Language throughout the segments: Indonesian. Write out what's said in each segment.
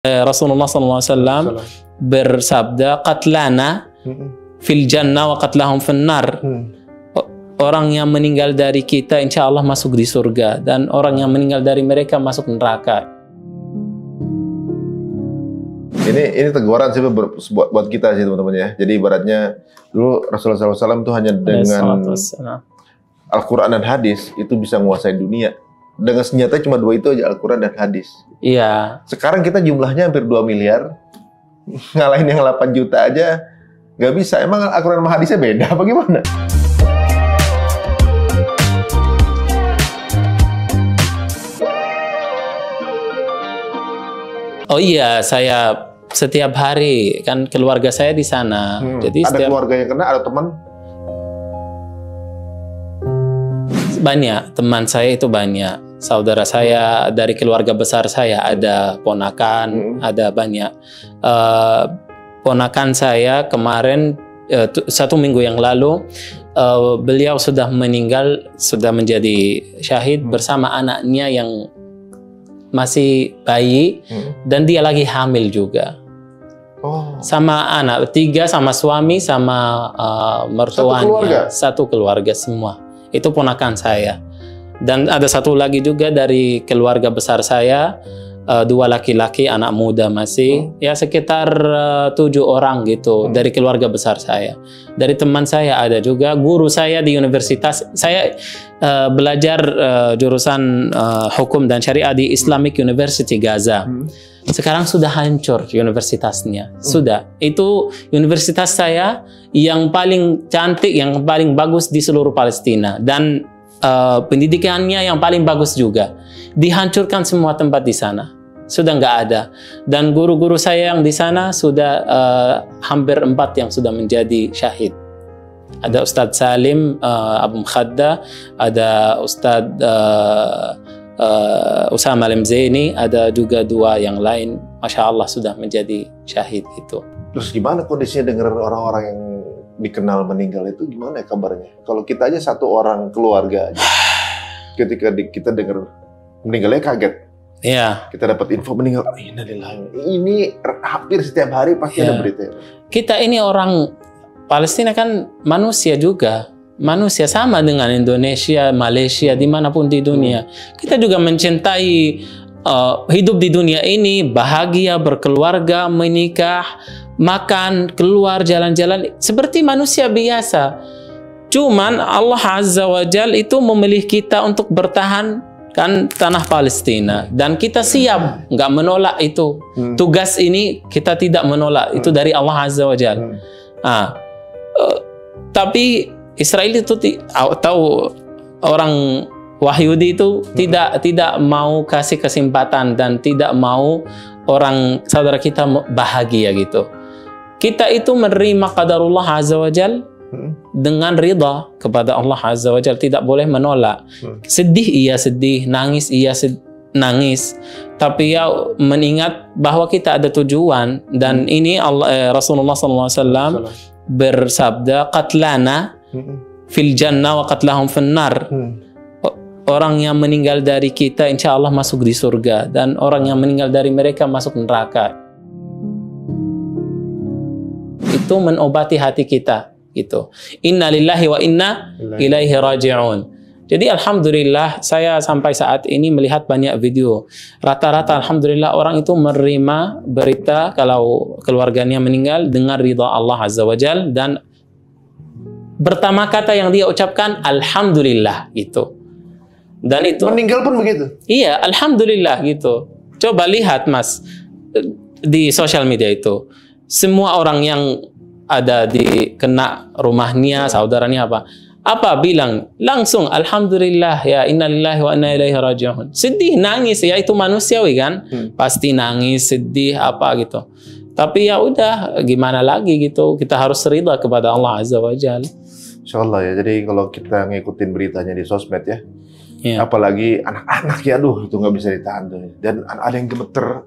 Rasulullah SAW bersabda, qatlana fil jannah wa qatlahum fin nar. Orang yang meninggal dari kita insya Allah masuk di surga, dan orang yang meninggal dari mereka masuk neraka. Ini teguran sih buat kita sih teman-teman ya. Jadi ibaratnya dulu Rasulullah SAW itu hanya dengan Al-Quran dan hadis itu bisa menguasai dunia. Dengan senjata cuma dua itu aja, Al-Quran dan hadis. Iya. Sekarang kita jumlahnya hampir 2 miliar. Ngalahin yang 8 juta aja nggak bisa. Emang Al-Quran sama hadisnya beda apa gimana? Oh iya, saya setiap hari kan keluarga saya di sana. Jadi ada keluarga yang kena, ada teman? Banyak, teman saya itu banyak. Saudara saya dari keluarga besar saya ada ponakan, ada banyak. Ponakan saya kemarin 1 minggu yang lalu beliau sudah meninggal, sudah menjadi syahid bersama anaknya yang masih bayi, dan dia lagi hamil juga. Sama anak 3, sama suami, sama mertuanya. Satu keluarga semua. Itu ponakan saya. Dan ada satu lagi juga dari keluarga besar saya, 2 laki-laki, anak muda masih, ya sekitar 7 orang gitu dari keluarga besar saya. Dari teman saya ada juga, guru saya di universitas, saya belajar jurusan hukum dan syariah di Islamic University Gaza. Sekarang sudah hancur universitasnya, sudah. Itu universitas saya yang paling cantik, yang paling bagus di seluruh Palestina, dan pendidikannya yang paling bagus juga. Dihancurkan semua tempat di sana, sudah nggak ada. Dan guru-guru saya yang di sana sudah hampir 4 yang sudah menjadi syahid. Ada Ustadz Salim Abu Khadda, ada Ustadz Usama Al-Mzaini, ada juga 2 yang lain. Masya Allah sudah menjadi syahid itu. Terus gimana kondisinya dengar orang-orang yang dikenal meninggal itu, gimana ya kabarnya? Kalau kita aja 1 orang keluarga aja, ketika kita dengar meninggalnya kaget. Iya. Kita dapat info meninggal, ini hampir setiap hari pasti ada berita. Kita ini orang Palestina kan manusia juga. Manusia sama dengan Indonesia, Malaysia, dimanapun di dunia. Kita juga mencintai hidup di dunia ini, bahagia, berkeluarga, menikah, makan, keluar, jalan-jalan, seperti manusia biasa. Cuman Allah Azza wa Jalla itu memilih kita untuk bertahan kan tanah Palestina, dan kita siap, nggak menolak itu. Tugas ini kita tidak menolak, itu dari Allah Azza wa Jalla. Tapi Israel itu tahu, orang Wahyudi itu tidak mau kasih kesempatan dan tidak mau orang saudara kita bahagia gitu. Kita itu menerima qadarullah Azza wa Jal dengan ridha kepada Allah Azza wa Jal, tidak boleh menolak. Sedih iya sedih, nangis iya nangis, tapi ya mengingat bahwa kita ada tujuan. Dan ini Rasulullah SAW bersabda, qatlana fil jannah wa qatlahum fin nar. Orang yang meninggal dari kita insya Allah masuk di surga, dan orang yang meninggal dari mereka masuk neraka. Itu menobati hati kita gitu. Inna lillahi wa inna ilaihi raji'un. Jadi alhamdulillah, saya sampai saat ini melihat banyak video. Rata-rata alhamdulillah orang itu menerima berita kalau keluarganya meninggal dengan ridha Allah Azza wa Jal, dan pertama kata yang dia ucapkan alhamdulillah gitu. Dan itu meninggal pun begitu. Iya, alhamdulillah gitu. Coba lihat Mas di sosial media itu, semua orang yang ada di kena rumahnya, saudaranya apa bilang langsung alhamdulillah, ya innalillahi wa inna ilaihi raji'un. Sedih, nangis, ya itu manusiawi kan, pasti nangis, sedih apa gitu. Tapi ya udah, gimana lagi gitu, kita harus ridha kepada Allah Azza wa Jalla. Insyaallah ya. Jadi kalau kita ngikutin beritanya di sosmed ya, apalagi anak-anak ya, aduh itu nggak bisa ditahan tuh. Dan ada yang gemeter.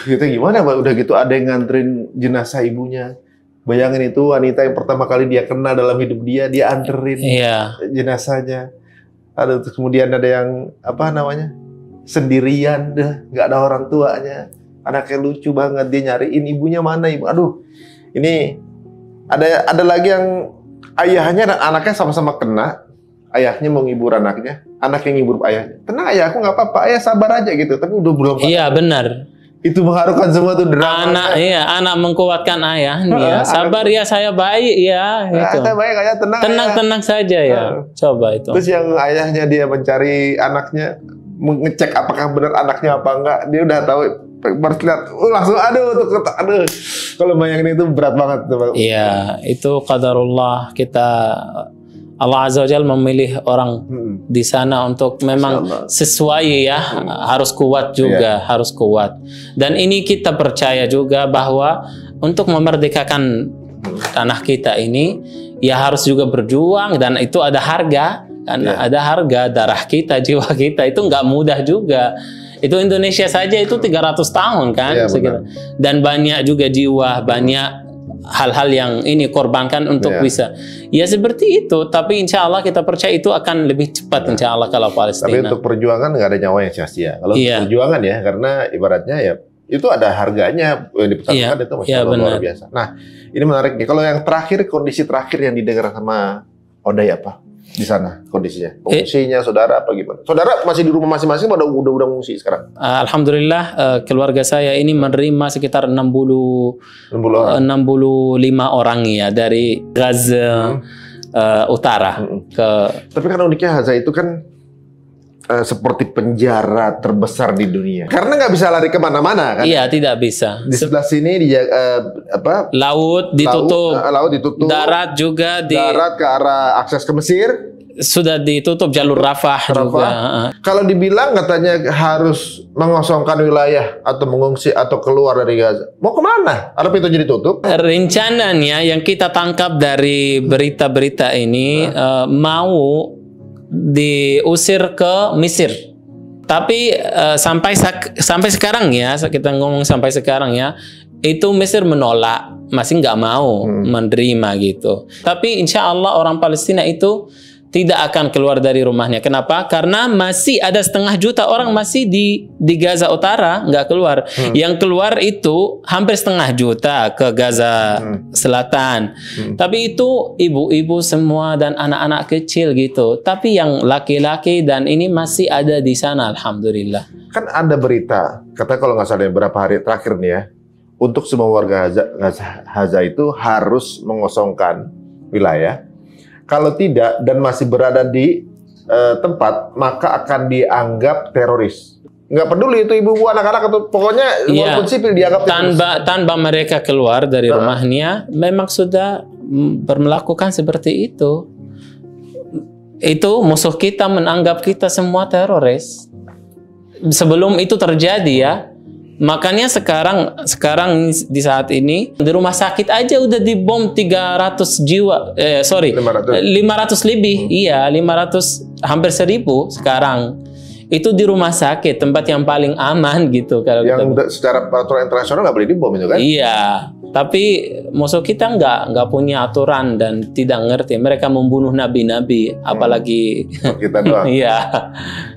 Kita gimana Pak? Udah gitu ada yang nganterin jenazah ibunya. Bayangin itu wanita yang pertama kali dia kena dalam hidup dia anterin jenazahnya. Kemudian ada yang sendirian, nggak ada orang tuanya. Anaknya lucu banget, dia nyariin ibunya mana ibu. Aduh, ini ada lagi yang ayahnya dan anaknya sama-sama kena. Ayahnya mau ngibur anaknya, anak yang ngibur ayahnya. Tenang ayah, aku nggak apa-apa, ayah sabar aja gitu. Tapi udah belum. Iya benar. Itu mengharukan semua tuh drama. Anak mengkuatkan ayahnya. Sabar ya, saya baik ya. Gitu. Saya baik ayah, tenang saja ya. Coba itu. Terus yang ayahnya dia mencari anaknya, ngecek apakah benar anaknya apa enggak, dia udah tahu. Baru lihat, langsung aduh, kalau bayangin itu berat banget. Iya, itu qadarullah. Allah Azza wa Jalla memilih orang di sana untuk memang sesuai ya, harus kuat juga, harus kuat. Dan ini kita percaya juga bahwa untuk memerdekakan tanah kita ini ya harus juga berjuang, dan itu ada harga, ada harga darah kita, jiwa kita, itu nggak mudah juga. Itu Indonesia saja itu 300 tahun kan, dan banyak juga jiwa, banyak hal-hal yang ini korbankan untuk bisa ya seperti itu. Tapi insya Allah kita percaya itu akan lebih cepat insya Allah kalau Palestina. Tapi untuk perjuangan nggak ada nyawa yang sia-sia. Kalau perjuangan ya, karena ibaratnya ya itu ada harganya yang dipertaruhkan, itu masih luar biasa. Nah ini menarik nih, kalau yang terakhir, kondisi terakhir yang didengar sama Oday apa di sana kondisinya? Fungsinya saudara apa gimana? Saudara masih di rumah masing-masing pada udah ngungsi sekarang? Alhamdulillah keluarga saya ini menerima sekitar 65 orang ya dari Gaza Utara. Tapi kan uniknya Gaza itu kan seperti penjara terbesar di dunia. Karena nggak bisa lari kemana-mana kan? Iya, tidak bisa. Di sebelah sini laut ditutup, darat juga darat ke arah akses ke Mesir sudah ditutup, jalur Rafah juga. Kalau dibilang katanya harus mengosongkan wilayah atau mengungsi atau keluar dari Gaza, mau kemana? Ada pintu jadi tutup? Rencananya yang kita tangkap dari berita-berita ini mau diusir ke Mesir. Tapi sampai sekarang ya, kita ngomong sampai sekarang ya, itu Mesir menolak, masih nggak mau menerima gitu. Tapi insya Allah orang Palestina itu tidak akan keluar dari rumahnya. Kenapa? Karena masih ada 500 juta orang masih di Gaza Utara nggak keluar. Yang keluar itu hampir 500 juta ke Gaza Selatan. Tapi itu ibu-ibu semua dan anak-anak kecil gitu. Tapi yang laki-laki dan ini masih ada di sana, alhamdulillah. Kan ada berita, kata kalau nggak salah beberapa hari terakhir nih ya, untuk semua warga Gaza itu harus mengosongkan wilayah. Kalau tidak dan masih berada di tempat, maka akan dianggap teroris. Nggak peduli itu ibu-ibu, anak-anak, atau pokoknya walaupun sipil dianggap teroris. Tanpa mereka keluar dari rumahnya, memang sudah melakukan seperti itu. Itu musuh kita menganggap kita semua teroris. Sebelum itu terjadi ya. Makanya sekarang di saat ini di rumah sakit aja udah dibom 300 jiwa, 500 lebih, 500 hampir 1000 sekarang. Itu di rumah sakit, tempat yang paling aman gitu. Kalau yang secara peraturan internasional nggak boleh dibom itu kan? Iya, tapi musuh kita nggak punya aturan dan tidak ngerti. Mereka membunuh nabi-nabi, apalagi kita doang. Iya.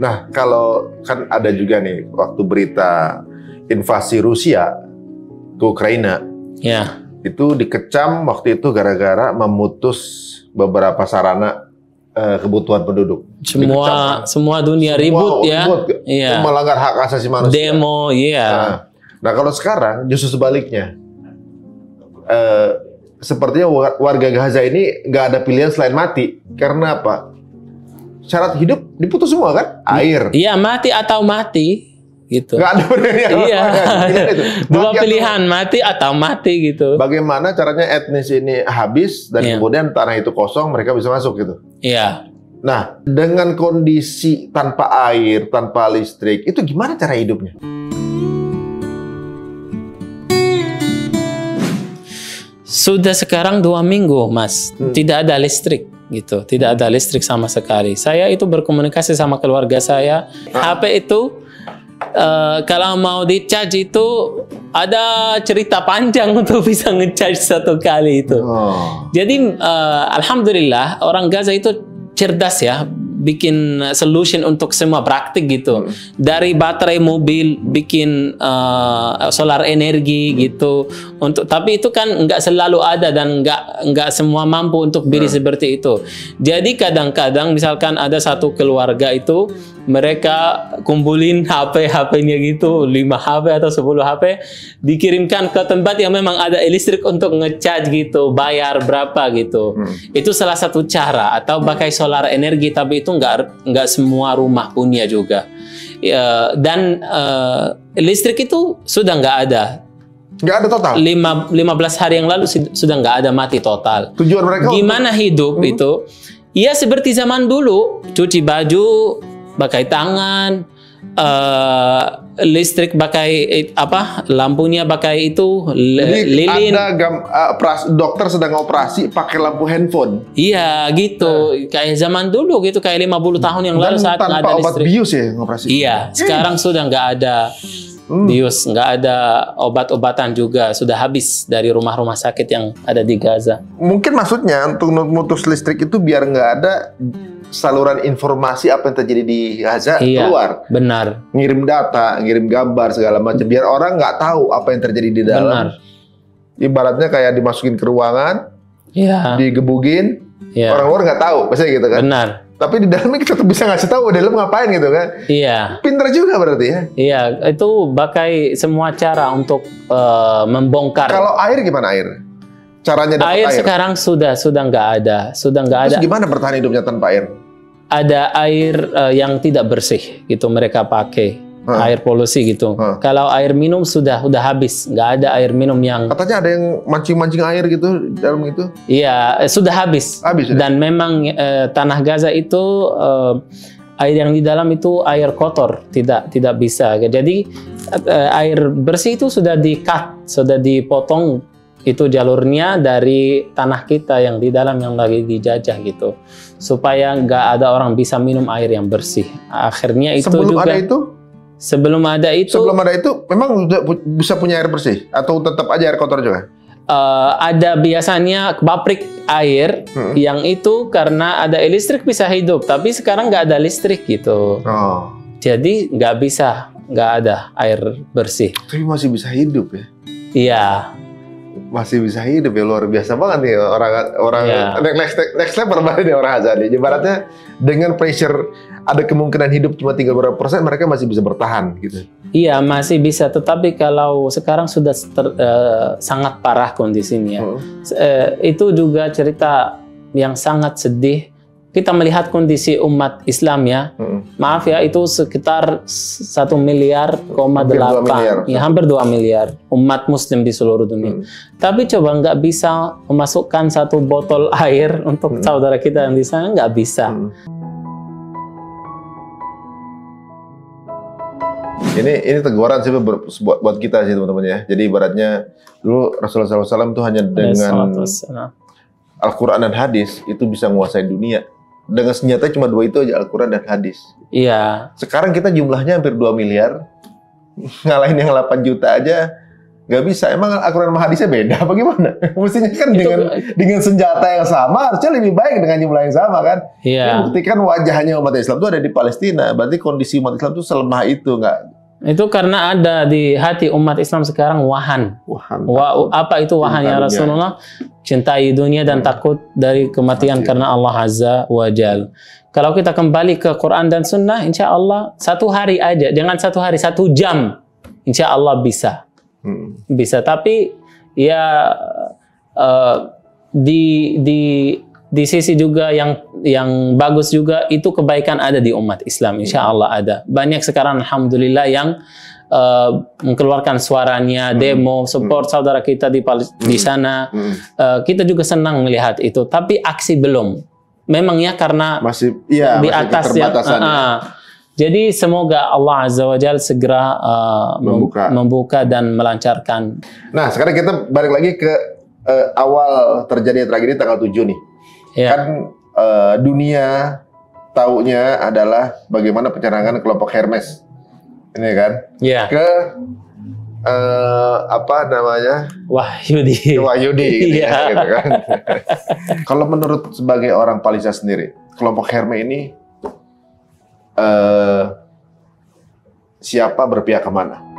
Nah kalau kan ada juga nih waktu berita invasi Rusia ke Ukraina, itu dikecam waktu itu gara-gara memutus beberapa sarana kebutuhan penduduk. Semua dunia ribut ya. Melanggar hak asasi manusia. Demo, Nah kalau sekarang justru sebaliknya, sepertinya warga Gaza ini nggak ada pilihan selain mati. Karena apa? Syarat hidup diputus semua kan? Air. Iya, mati atau mati. Gitu. Nggak ada pilihan. Dua pilihan, mati atau mati gitu. Bagaimana caranya etnis ini habis dan kemudian tanah itu kosong, mereka bisa masuk gitu. Iya. Nah, dengan kondisi tanpa air, tanpa listrik, itu gimana cara hidupnya? Sudah sekarang 2 minggu, Mas. Tidak ada listrik gitu. Tidak ada listrik sama sekali. Saya itu berkomunikasi sama keluarga saya. HP itu kalau mau di-charge itu ada cerita panjang untuk bisa nge-charge 1 kali itu. Jadi alhamdulillah orang Gaza itu cerdas ya, bikin solution untuk semua praktik gitu. Dari baterai mobil bikin solar energi gitu. Tapi itu kan nggak selalu ada dan nggak semua mampu untuk beli seperti itu. Jadi kadang-kadang misalkan ada satu keluarga itu mereka kumpulin HP-nya gitu, 5 HP atau 10 HP, dikirimkan ke tempat yang memang ada listrik untuk ngecharge gitu, bayar berapa gitu. Itu salah satu cara. Atau pakai solar energi, tapi itu nggak semua rumah punya juga. Dan listrik itu sudah nggak ada. Nggak ada total? 15 hari yang lalu sudah nggak ada, mati total. Tujuan mereka gimana hidup itu? Ya seperti zaman dulu, cuci baju pakai tangan, listrik pakai lampunya pakai itu lilin. Ada dokter sedang operasi pakai lampu handphone. Iya gitu, kayak zaman dulu gitu, kayak 50 tahun yang lalu saat nggak ada listrik. Tanpa obat bius ya ngoperasi. Iya, sekarang sudah nggak ada bius, nggak ada obat-obatan juga, sudah habis dari rumah-rumah sakit yang ada di Gaza. Mungkin maksudnya untuk memutus listrik itu biar nggak ada saluran informasi apa yang terjadi di Gaza keluar. Benar. Ngirim data, ngirim gambar segala macam biar orang nggak tahu apa yang terjadi di dalam. Benar. Ibaratnya kayak dimasukin ke ruangan, digebugin, orang luar nggak tahu, biasanya gitu kan. Benar. Tapi di dalamnya kita tuh bisa ngasih tahu di dalam ngapain gitu kan. Iya. Pinter juga berarti ya. Iya, itu pakai semua cara untuk membongkar. Kalau air gimana air? Caranya dapat air? Sekarang sudah nggak ada, Terus gimana bertahan hidupnya tanpa air? Ada air yang tidak bersih gitu mereka pakai, air polusi gitu. Kalau air minum sudah habis, nggak ada air minum yang. Katanya ada yang mancing air gitu dalam itu? Iya, sudah habis. Dan memang tanah Gaza itu air yang di dalam itu air kotor, tidak bisa. Jadi air bersih itu sudah di-cut, sudah dipotong. Itu jalurnya dari tanah kita yang di dalam yang lagi dijajah gitu, supaya nggak ada orang bisa minum air yang bersih. Akhirnya itu sebelum ada itu memang bisa punya air bersih atau tetap aja air kotor juga? Ada biasanya pabrik air yang itu karena ada listrik bisa hidup, tapi sekarang nggak ada listrik gitu. Jadi nggak ada air bersih. Tapi masih bisa hidup ya? Iya. Masih bisa hidup ya, luar biasa banget nih orang next level banget nih orang Gaza nih. Ibaratnya dengan pressure ada kemungkinan hidup cuma 30% mereka masih bisa bertahan gitu. Iya, masih bisa, tetapi kalau sekarang sudah sangat parah kondisinya. Itu juga cerita yang sangat sedih. Kita melihat kondisi umat Islam ya, maaf ya, itu sekitar 1,8 miliar, ya hampir 2 miliar umat Muslim di seluruh dunia. Tapi coba nggak bisa memasukkan 1 botol air untuk saudara kita yang di sana, nggak bisa. Ini teguran sih buat kita sih teman-teman ya. Jadi ibaratnya dulu Rasulullah SAW itu hanya dengan Al-Quran dan hadis itu bisa menguasai dunia. Dengan senjata cuma 2 itu aja, Al-Quran dan hadis. Iya. Sekarang kita jumlahnya hampir 2 miliar. Ngalahin yang 8 juta aja nggak bisa. Emang Al-Quran sama hadisnya beda apa gimana? Mestinya kan dengan senjata yang sama harusnya lebih baik dengan jumlah yang sama kan? Iya. Ini buktikan wajahnya umat Islam itu ada di Palestina. Berarti kondisi umat Islam itu selemah itu nggak? Itu karena ada di hati umat Islam sekarang wahan. Apa itu wahan ya Rasulullah? Cintai dunia dan takut dari kematian karena Allah Azza wa Jal. Kalau kita kembali ke Quran dan Sunnah, insya Allah 1 hari aja, jangan 1 hari, 1 jam, insya Allah bisa. Bisa, tapi ya di sisi juga yang bagus juga itu kebaikan ada di umat Islam, insya Allah ada. Banyak sekarang alhamdulillah yang mengeluarkan suaranya, demo, support saudara kita di sana. Kita juga senang melihat itu, tapi aksi belum. Memangnya karena masih di atas ya. Jadi semoga Allah Azza wa Jalla segera membuka dan melancarkan. Nah, sekarang kita balik lagi ke awal terjadinya tragedi tanggal 7 nih. Kan dunia taunya adalah bagaimana penyerangan kelompok Hermes. Ini kan? Ke apa namanya? Wahyudi. Gitu kan. Kalau menurut sebagai orang Palestina sendiri, kelompok Hermes ini siapa berpihak kemana.